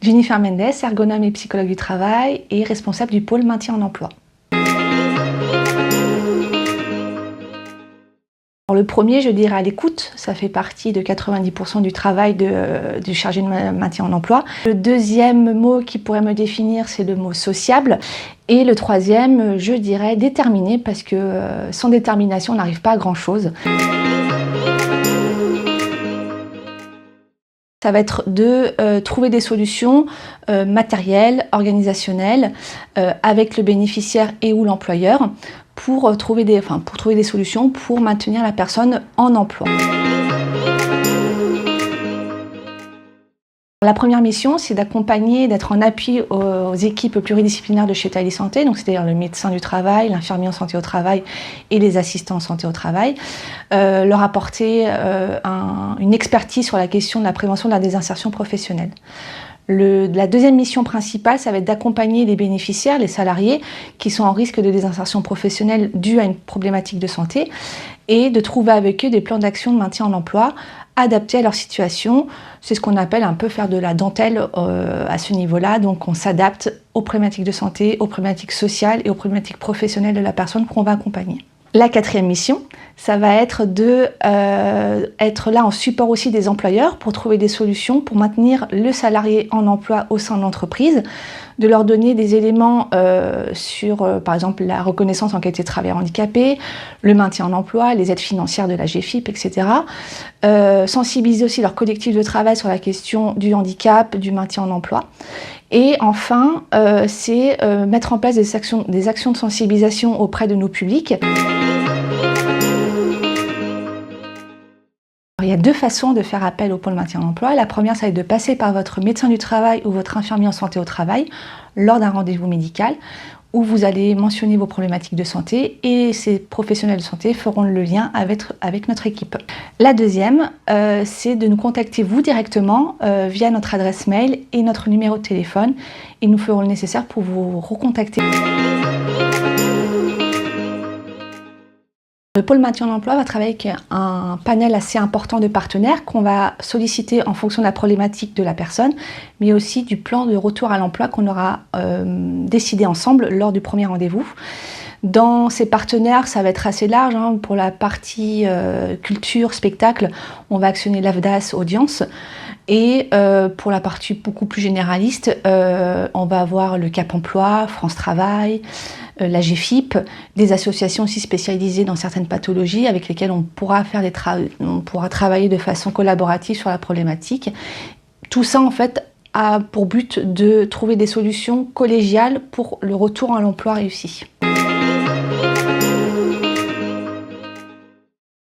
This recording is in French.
Jennifer Mendes, ergonome et psychologue du travail et responsable du pôle maintien en emploi. Le premier, je dirais à l'écoute, ça fait partie de 90% du travail du chargé de maintien en emploi. Le deuxième mot qui pourrait me définir, c'est le mot sociable. Et le troisième, je dirais déterminé, parce que sans détermination, on n'arrive pas à grand-chose. Ça va être de trouver des solutions matérielles, organisationnelles, avec le bénéficiaire et ou l'employeur, pour trouver des solutions pour maintenir la personne en emploi. La première mission, c'est d'accompagner, d'être en appui aux équipes pluridisciplinaires de chez Thaïli Santé, donc c'est-à-dire le médecin du travail, l'infirmier en santé au travail et les assistants en santé au travail, leur apporter une expertise sur la question de la prévention de la désinsertion professionnelle. La deuxième mission principale, ça va être d'accompagner les bénéficiaires, les salariés qui sont en risque de désinsertion professionnelle due à une problématique de santé et de trouver avec eux des plans d'action de maintien en emploi adaptés à leur situation. C'est ce qu'on appelle un peu faire de la dentelle à ce niveau-là. Donc on s'adapte aux problématiques de santé, aux problématiques sociales et aux problématiques professionnelles de la personne qu'on va accompagner. La quatrième mission, ça va être être là en support aussi des employeurs pour trouver des solutions pour maintenir le salarié en emploi au sein de l'entreprise, de leur donner des éléments sur, par exemple, la reconnaissance en qualité de travailleur handicapé, le maintien en emploi, les aides financières de la GFIP, etc. Sensibiliser aussi leur collectif de travail sur la question du handicap, du maintien en emploi. Et enfin, c'est mettre en place des actions de sensibilisation auprès de nos publics. Il y a deux façons de faire appel au pôle maintien en emploi. La première, ça va être de passer par votre médecin du travail ou votre infirmier en santé au travail lors d'un rendez-vous médical où vous allez mentionner vos problématiques de santé et ces professionnels de santé feront le lien avec notre équipe. La deuxième, c'est de nous contacter vous directement via notre adresse mail et notre numéro de téléphone et nous ferons le nécessaire pour vous recontacter. Le pôle maintien en emploi va travailler avec un panel assez important de partenaires qu'on va solliciter en fonction de la problématique de la personne, mais aussi du plan de retour à l'emploi qu'on aura décidé ensemble lors du premier rendez-vous. Dans ces partenaires, ça va être assez large. Pour la partie culture, spectacle, on va actionner l'AFDAS Audience. Et pour la partie beaucoup plus généraliste, on va avoir le Cap Emploi, France Travail, la GFIP, des associations aussi spécialisées dans certaines pathologies avec lesquelles on pourra travailler de façon collaborative sur la problématique. Tout ça, en fait, a pour but de trouver des solutions collégiales pour le retour à l'emploi réussi.